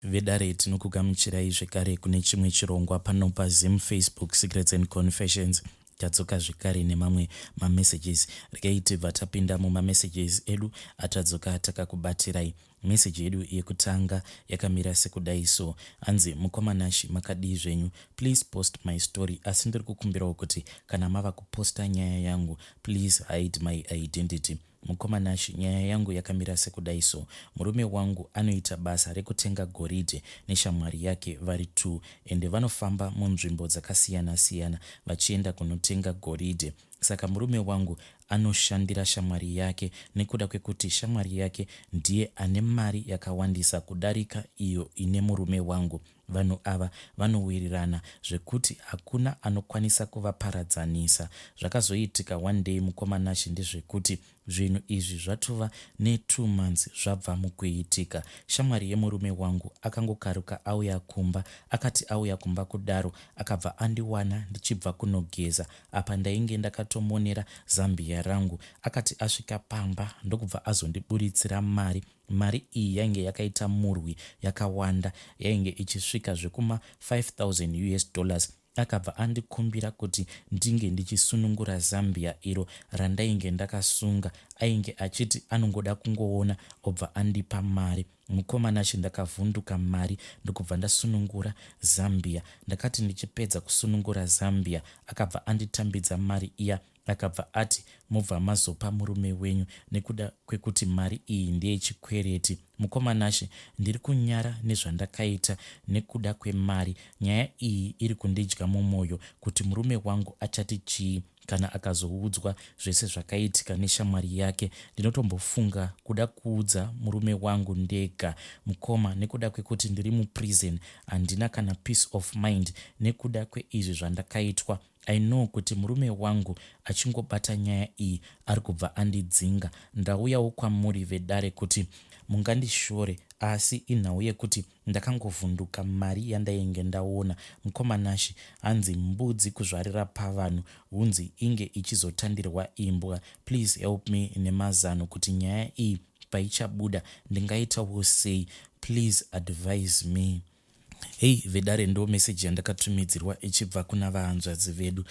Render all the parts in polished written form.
Vedare tinokugamuchirai zvekare kune chimwe chirongwa pano paZim Facebook Secrets and Confessions. Tadzoka zvekare nemamwe mamessages. Regai tibva tapinda mumamessages edu atadzoka takakubatirai. Meseji yedu yekutanga yakamira sekudai so. Anzi mukomanashi makadii zvenyu. Please post my story. Asi ndiri kukumbirawo kuti kana mava kuposta nyaya yangu, please hide my identity. Mukomanashi, nyaya yangu yakamira sekudai so. Murume wangu anoita basa rekutenga goridhe neshamwari yake vari 2 ende vanofamba munzvimbo dzakasiyana siyana vachienda kunotenga goridhe. Saka murume wangu anoshandira shamwari yake nekuda kwekuti shamwari yake ndiye ane mari yakawandisa kudarika iyo ine murume wangu. Vanhu ava vanowirirana zvekuti hakuna anokwanisa kuvaparadzanisa. Zvakazoitika one day mukomanashi ndezvekuti zvinhu izvi zvatova ne2 months zvabva mukuitika. Shamwari yemurume wangu akangokaruka auya kumba, akati auya kumba kudaro akabva andiwana ndichibva kunogeza apa ndainge ndakatomonera zambia rangu. Akati asvika pamba ndokubva azondiburitsira mari iyi yainge yakaita murwi yakawanda, yainge ichisvika zvekuma $5,000. Akabva andikumbira kuti ndinge ndichisunungura zambia iro randainge ndakasunga. Ainge achiti anongoda kungoona obva andipa mari. Mukomanashi ndakavhunduka mari ndokubva ndasunungura zambia. Ndakati ndichipedza kusunungura zambia akabva anditambidza mari iya. Akabva ati mubva mazopa murume wenyu nekuda kwekuti mari iyi ndeyechikwereti. Mukomanashi, ndiri kunyara nezvandakaita nekuda kwemari. Nyaya iyi iri kundidya mumwoyo kuti murume wangu achati chii kana akazoudzwa zvese zvakaitika neshamwari yake. Ndinotombofunga kuda kuudza murume wangu ndega. Mukoma, nekuda kwekuti ndiri muprison handina kana peace of mind nekuda kweizvi zvandakaitwa. I know kuti murume wangu achingobata nyaya iyi ari kubva andidzinga. Ndauyawo kwamuri vedare kuti mungandishore, asi inhau yekuti ndakangovhunduka mari yandainge ndaona. Mukomanashi, hanzi mbudzi kuzvarira pavanhu hunzi inge ichizotandirwa imbwa. Please help me nemazano kuti nyaya iyi paichabuda ndingaitawo sei. Please advise me. Hei vedare, ndo meseji yandakatumidzirwa ichibva kuna vahanzvadzi vedu.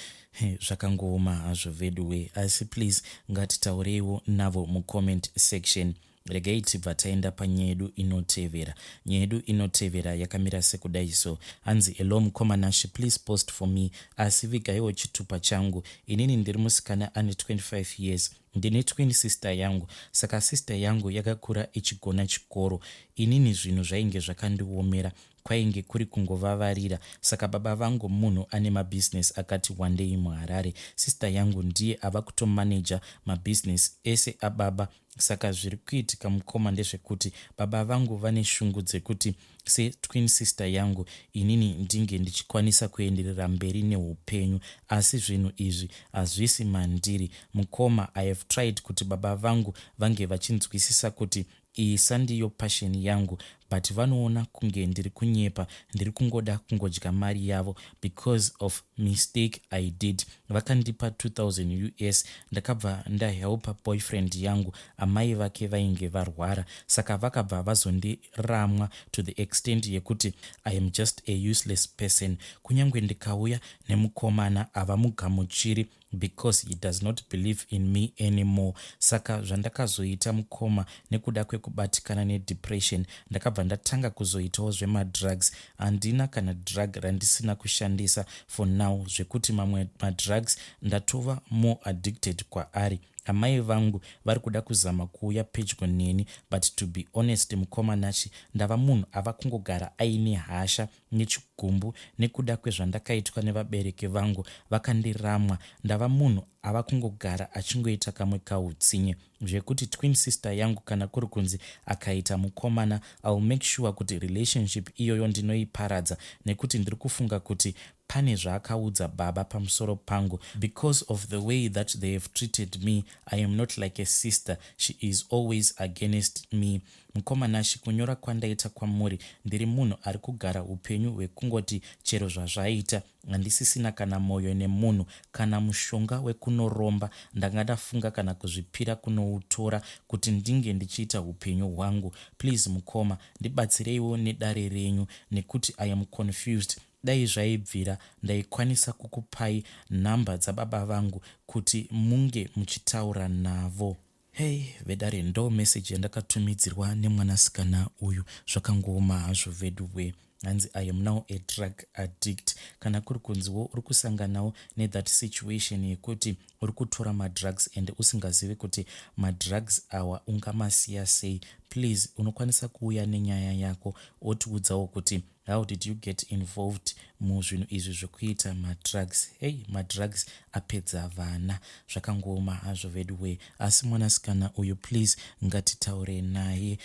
Zvakangooma hazvo vedu we, asi please ngatitaureiwo navo mucomment section. Regai tibva taenda panyaya yedu inotevera. Nyaya yedu inotevera yakamira sekudai so. Hanzi hello mukomanashi, please post for me. Asi vigaiwo chitupa changu. Inini ndiri musikana ane 25 years. Ndine twin sister yangu. Saka sister yangu yakakura ichigona chikoro. Inini zvinhu zvainge zvakandiomera. Kwainge kuri kungovavarira. Saka baba vangu munhu ane mabusiness akati one day muHarare. Sister yangu ndiye ava kutomanager mabusiness ese ababa. Saka zviri kuitika mukoma ndezvekuti baba vangu vane shungu dzekuti se-twin sister yangu inini ndinge ndichikwanisa kuenderera mberi neupenyu. Asi zvinhu izvi hazvisi mandiri. Mukoma, I have tried kuti baba vangu vange vachinzwisisa kuti iyi sandiyo passion yangu, but vanoona kunge ndiri kunyepa, ndiri kungoda kungodya mari yavo because of mistake I did. Vakandipa $2,000 ndakabva ndahelpa boyfriend yangu, amai vake vainge varwara. Saka vakabva vazondiramwa to the extent yekuti I am just a useless person. Kunyange ndikauya nemukomana avamugamuchiri because he does not believe in me anymore. Saka zvandakazoita mukoma nekuda kwekubatikana nedepression, ndakabva ndatanga kuzoitawo zvemadrugs. Handina kana drug randisina kushandisa for now, zvekuti mamwe madrugs ndatova more addicted kwaari. Amai vangu vari kuda kuzama kuuya pedyo neni, but to be honest mukomanashi, ndava munhu ava kungogara aine hasha nechigumbu nekuda kwezvandakaitwa nevabereki vangu vakandiramwa. Ndava munhu ava kungogara achingoita kamwe kautsinye zvekuti twin sister yangu kana kuri kunzi akaita mukomana, I will make sure kuti relationship iyoyo ndinoiparadza, nekuti ndiri kufunga kuti pane zvaakaudza baba pamusoro pangu. Because of the way that they have treated me, I am not like a sister. She is always against me. mukomanashi, kunyora kwandaita kwamuri, ndiri munhu ari kugara upenyu hwekungoti chero zvazvaita handisisina kana mwoyo nemunhu kana mushonga wekunoromba ndangadafunga kana kuzvipira kunoutora kuti ndinge ndichiita upenyu hwangu. Please mukoma, ndibatsireiwo nedare renyu nekuti I am confused. Dai zvaibvira ndaikwanisa kukupai nhamba dzababa vangu kuti munge muchitaura navo. Hei vedare, ndo meseji yandakatumidzirwa nemwanasikana uyu. Zvakangooma hazvo vedhuwe. Hanzi I am now a drug addict. Kana kuri kunziwo uri kusanganawo nethat situation yekuti uri kutora madrugs and usingazivi kuti madrugs awa ungamasiya sei, please unokwanisa kuuya nenyaya yako otiudzawo kuti how did you get involved muzvinhu izvi zvekuita madrugs. Hey, madrugs apedza vana. Zvakangooma hazvo vedhuwe, asi mwanasikana uyu please ngatitaure naye.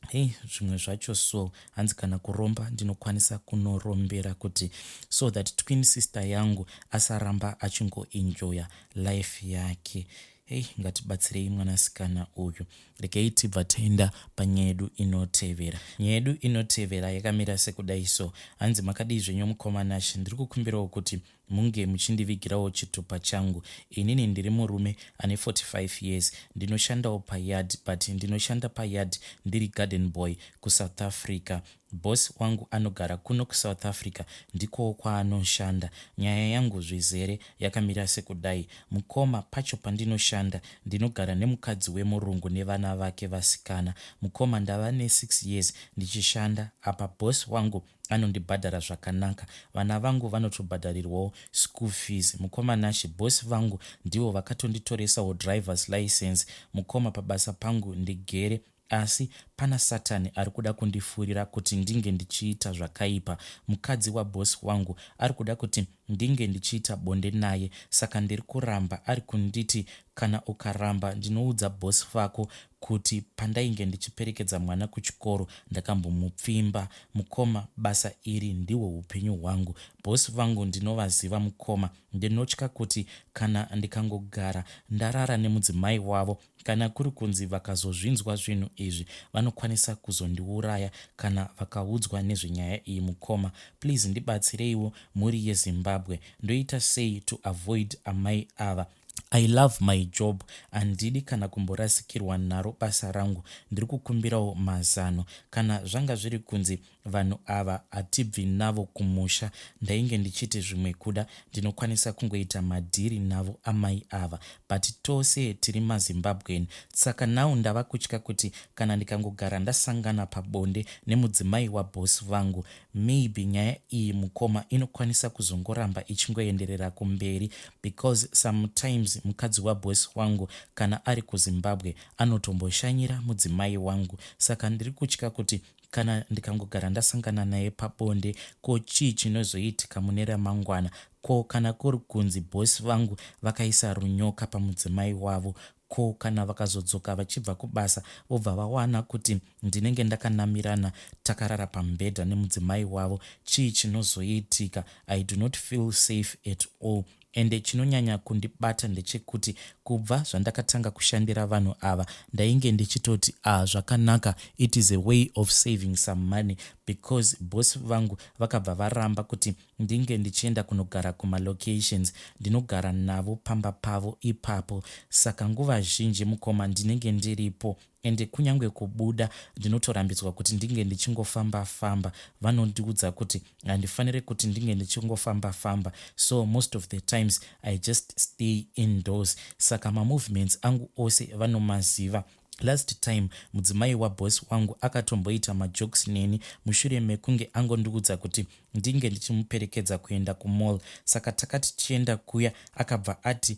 Hey, zvimwe zvacho so hanzi kana kuromba ndinokwanisa kunorombera kuti so that twin sister yangu asaramba achingoenjoya life yake. Hey, ngatibatsirei mwanasikana uyu. Rekei tibva taenda panyaya yedu inotevera. Nyaya yedu inotevera yakamira sekudai so. Hanzi makadii zvenyu mukomanashi, ndiri kukumbirawo kuti munge muchindivigirawo chitupa changu. Inini ndiri murume ane 45 years. Ndinoshandawo payard, but ndinoshanda payard ndiri garden boy kuSouth Africa. Boss wangu anogara kuno kuSouth Africa, ndiko kwaanoshanda. Nyaya yangu zvizere yakamira sekudai. Mukoma, pacho pandinoshanda ndinogara nemukadzi wemurungu nevana vake vasikana. Mukoma, ndava ne6 years ndichishanda apa. Boss wangu anondibhadhara zvakanaka. Vana vangu vanotobhadharirwawo school fees. Mukoma nashi, boss vangu ndivo vakatonditoresawo drivers license. Mukoma, pabasa pangu ndigere, asi pana Satani ari kuda kundifurira kuti ndinge ndichiita zvakaipa. Mukadzi wabosi wangu ari kuda kuti ndinge ndichiita bonde naye, saka ndiri kuramba. Ari kunditi kana ukaramba ndinoudza bosi vako kuti pandainge ndichiperekedza mwana kuchikoro ndakambomupfimba. Mukoma, basa iri ndihwo upenyu hwangu. Bosi vangu ndinovaziva mukoma, ndinotya kuti kana ndikangogara ndarara nemudzimai wavo, kana kuri kunzi vakazozvinzwa zvinhu izvi vanokwanisa kuzondiuraya kana vakaudzwa nezvenyaya iyi. Mukoma, please ndibatsireiwo muri yeZimbabwe. Ndoita sei to avoid amai ava? I love my job. Handidi kana kumborasikirwa naro basa rangu. Ndiri kukumbirawo mazano. Kana zvanga zviri kunzi vanhu ava hatibvi navo kumusha, ndainge ndichiti zvimwe kuda ndinokwanisa kungoita madhiri navo amai ava, but tose tiri maZimbabweni. Saka now ndava kutya kuti kana ndikangogara ndasangana pabonde nemudzimai wabosi vangu, maybe nyaya iyi mukoma inokwanisa kuzongoramba ichingoenderera kumberi, because sometimes mukadzi wabosi wangu kana ari kuZimbabwe anotomboshanyira mudzimai wangu. Saka ndiri kutya kuti kana ndikangogara ndasangana naye pabonde, ko chii chinozoitika mune ramangwana? Ko kana kuri kunzi bosi vangu vakaisa runyoka pamudzimai wavo, ko kana vakazodzoka vachibva kubasa vobva vawana kuti ndinenge ndakanamirana takarara pambedha nemudzimai wavo, chii chinozoitika? I do not feel safe at all. Ende chinonyanya kundibata ndechekuti kubva zvandakatanga kushandira vanhu ava ndainge ndichitoti zvakanaka, it is a way of saving some money, because boss vangu vakabva varamba kuti ndinge ndichienda kunogara kumalocations, ndinogara navo pamba pavo ipapo. Saka nguva zhinji mukoma ndinenge ndiripo, ende kunyange kubuda ndinotorambidzwa kuti ndinge ndichingofamba-famba. Vanondiudza kuti handifaniri kuti ndinge ndichingofamba-famba, so most of the times I just stay indoors. Saka mamovements angu ose vanomaziva. Last time mudzimai wabosi wangu akatomboita majokes neni mushure mekunge angondiudza kuti ndinge ndichimuperekedza kuenda kumall. Saka takati tichienda kuya akabva ati,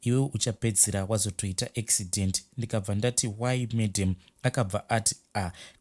iwe uchapedzira wazotoita accident. Ndikabva ndati, why madam? Akabva ati,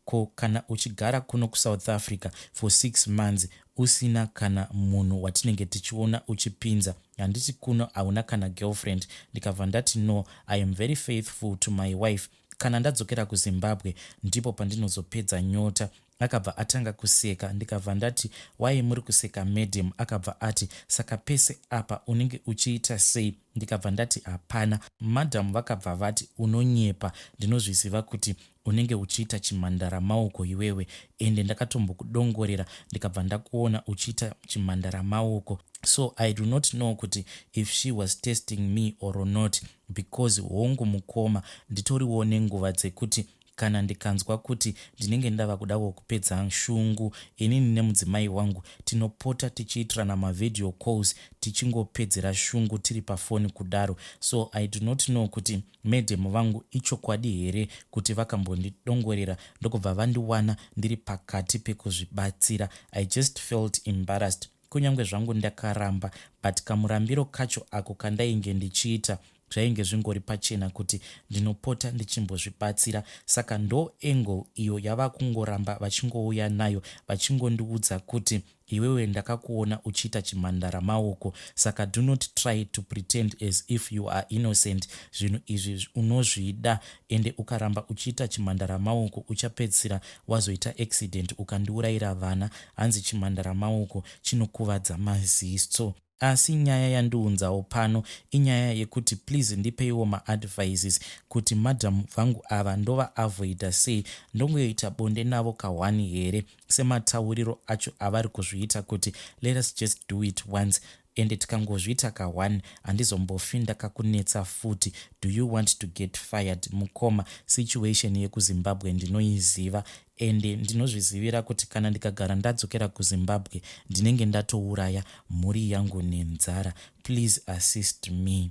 ko kana uchigara kuno kuSouth Africa for 6 months usina kana munhu watinenge tichiona uchipinza, handiti kuno hauna kana girlfriend? Ndikabva ndati, no, I am very faithful to my wife. Kana ndadzokera kuZimbabwe ndipo pandinozopedza nyota akabva atanga kuseka. Ndikabva ndati wai muri kuseka madam? Akabva ati saka pese apa unenge uchiita sei? Ndikabva ndati hapana. Madam vakabva vati unonyepa, ndinozviziva kuti unenge uchiita chimhandara maoko iwewe, ende ndakatombokudongorera ndikabva ndakuona uchiita chimhandara maoko. So I do not know kuti if she was testing me or not, because hongu mukoma nditoriwo nenguva dzekuti kana ndikanzwa kuti ndinenge ndava kudawo kupedza shungu, inini nemudzimai wangu tinopota tichiitirana mavideo calls tichingopedzera shungu tiri pafoni kudaro. So I do not know kuti madam vangu ichokwadi here kuti vakambondidongorera ndokubva vandiwana ndiri pakati pekuzvibatsira. I just felt embarrassed. Kunyange zvangu ndakaramba, but kamurambiro kacho ako kandainge ndichiita zvainge zvingori pachena kuti ndinopota ndichimbozvibatsira. Saka ndo engo iyo yava kungoramba vachingouya nayo vachingondiudza kuti iwewe ndakakuona uchiita chimhandara maoko, saka do not try to pretend as if you are innocent. Zvinhu izvi unozvida, ende ukaramba uchiita chimhandara maoko uchapedzisira wazoita accident ukandiurayira vana. Hanzi chimhandara maoko chinokuvadza maziso. Asi nyaya yandiunzawo pano inyaya yekuti please ndipeiwo maadvices kuti madam vangu ava ndova avoida sei, ndongoita bonde navo ka1 here sematauriro acho avari kuzviita kuti let us just do it once, ende tikangozviita ka1 handizombofi ndakakunetsa futi. Do you want to get fired? Mukoma, situation yekuzimbabwe ndinoiziva, ende ndinozvizivira kuti kana ndikagara ndadzokera kuzimbabwe ndinenge ndatouraya mhuri yangu nenzara. Please assist me.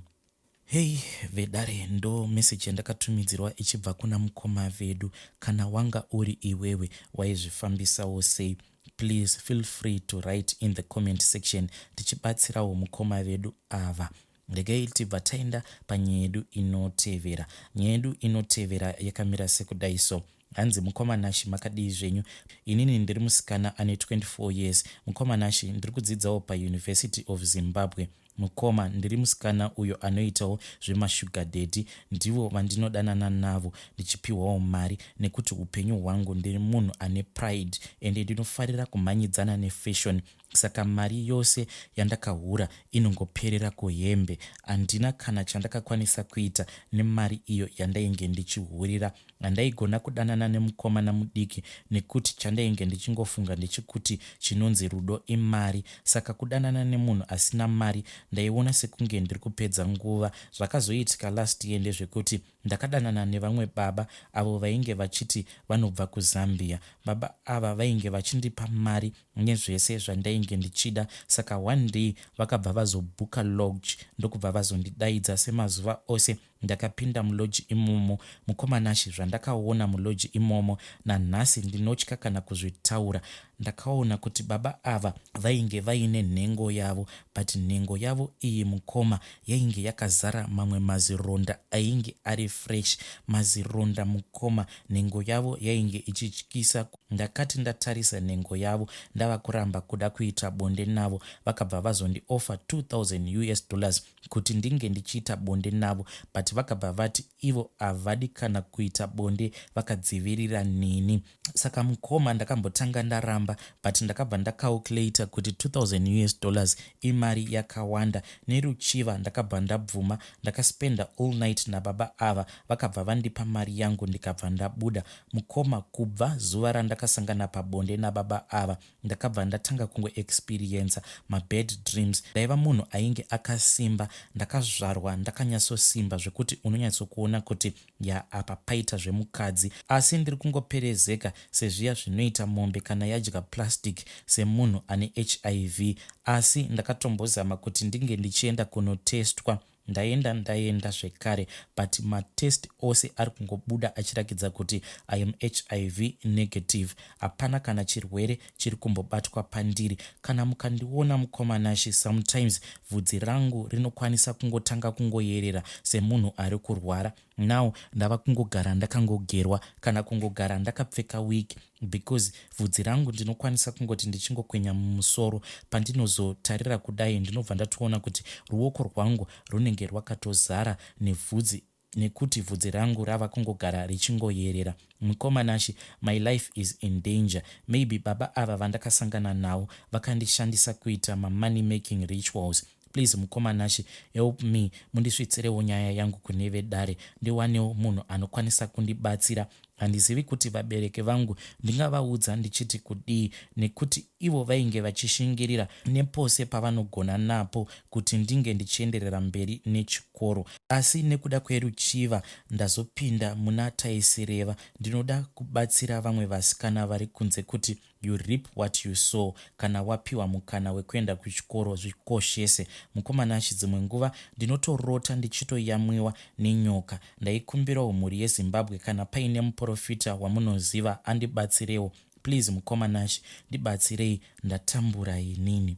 Hei vedare, ndo message yandakatumidzirwa ichibva kuna mukoma vedu. Kana wanga uri iwewe waizvifambisawo sei? Please feel free to write in the comment section tichibatsirawo mukoma vedu ava. Regai tibva taenda panyaya yedu inotevera. Nyaya yedu inotevera yakamira sekudai so. Hanzi mukomanashi makadii zvenyu? Inini ndiri musikana ane 24 years. Mukomanashi ndiri kudzidzawo paUniversity of Zimbabwe. Mukoma ndiri musikana uyo anoitawo zvemashuga daddy, ndivo vandinodanana navo ndichipiwawo mari, nekuti upenyu hwangu ndiri munhu ane pride ende ndinofarira kumhanyidzana nefashion. Saka mari yose yandakahura inongoperera kuhembe. Handina kana chandakakwanisa kuita nemari iyo yandainge ndichihurira. Handaigona kudanana nemukomana mudiki nekuti chandainge ndichingofunga ndechikuti chinonzi rudo imari. Saka kudanana nemunhu asina mari ndaiona sekunge ndiri kupedza nguva. Zvakazoitika last year ndezvekuti ndakadanana nevamwe baba avo vainge vachiti vanobva kuZambia. Baba ava vainge vachindipa mari nezvese zvandainge ndichida. Saka one day vakabva vazobhuka lodge ndokubva vazondidaidza semazuva ose ndakapinda mulodge imomo. Mukomanashi, zvandakaona mulodge imomo nanhasi ndinotya kana kuzvitaura. Ndakaona kuti baba ava vainge vaine nhengo yavo, but nhengo yavo iyi mukoma yainge yakazara mamwe mazironda ainge ari fresh. Mazironda mukoma, nhengo yavo yainge ichityisa. Ndakati ndatarisa nhengo yavo ndava kuramba kuda kuita bonde navo. Vakabva vazondiofa $2,000 kuti ndinge ndichiita bonde navo, but vakabva vati ivo havadi kana kuita bonde, vakadzivirira nini. Saka mukoma ndakambotanga ndaramba, but ndakabva ndacalculata kuti $2,000 imari yakawanda. Neruchiva ndakabva ndabvuma, ndakaspenda all night nababa ava. Vakabva vandipa mari yangu ndikabva ndabuda. Mukoma, kubva zuva randakasangana pabonde nababa ava ndakabva ndatanga kungo experience mabad dreams. Ndaiva munhu ainge akasimba, ndakazvarwa ndakanyatsosimba zvekuti unonyatsokuona kuti ya apa paita zvemukadzi, asi ndiri kungoperezeka sezviya zvinoita mombe kana yadya plastic semunhu ane HIV. Asi ndakatombozama kuti ndinge ndichienda kunotestwa. Ndaenda zvekare, but matest ose ari kungobuda achirakidza kuti I am HIV negative. Hapana kana chirwere chiri kumbobatwa pandiri. Kana mukandiona mukomanashi, sometimes vhudzi rangu rinokwanisa kungotanga kungoyerera semunhu ari kurwara. Now ndava kungogara ndakangogerwa kana kungogara ndakapfeka wig, because vhudzi rangu ndinokwanisa kungoti ndichingokwenya mumusoro. Pandinozotarira kudai ndinobva ndatoona kuti ruoko rwangu runenge rwakatozara nevhudzi nekuti vhudzi rangu rava kungogara richingoyerera. Mukomanashi, my life is in danger. Maybe baba ava vandakasangana navo vakandishandisa kuita money making rituals. Please mukomanashi, help me, mundisvitsirewo nyaya yangu kune vedare, ndiwanewo munhu anokwanisa kundibatsira. Handizivi kuti vabereki vangu ndingavaudza ndichiti kudii, nekuti ivo vainge vachishingirira nepose pavanogona napo kuti ndinge ndichienderera mberi nechikoro. Asi nekuda kweruchiva ndazopinda muna taisireva. Ndinoda kubatsira vamwe vasikana vari kunze kuti you reap what you sow. Kana wapiwa mukana wekuenda kuchikoro zvikoshese. Mukomanashi, dzimwe nguva ndinotorota ndichitoyamwiwa nenyoka. Ndaikumbirawo mhuri yeZimbabwe kana paine muprofita wamunoziva andibatsirewo. Please mukomanashi, ndibatsirei, ndatambura inini.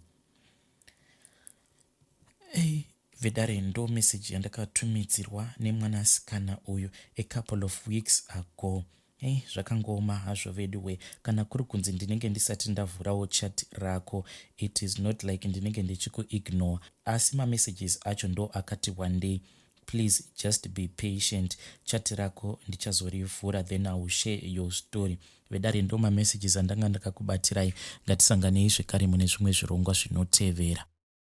Vedare, ndo message yandakatumidzirwa nemwanasikana uyu a couple of weeks ago. Zvakangoma hazvo veduwe. Kana kuri kunzi ndinenge ndisati ndavhurawo chat rako, it is not like ndinenge ndichikuignore, asi mamessages acho ndo akati one day. Please just be patient. Chat rako ndichazorivhura, then I will share your story. Vedare, ndo mamessages andanga ndakakubatirai. Ngatisanganei zvekare mune zvimwe zvirongwa zvinotevera.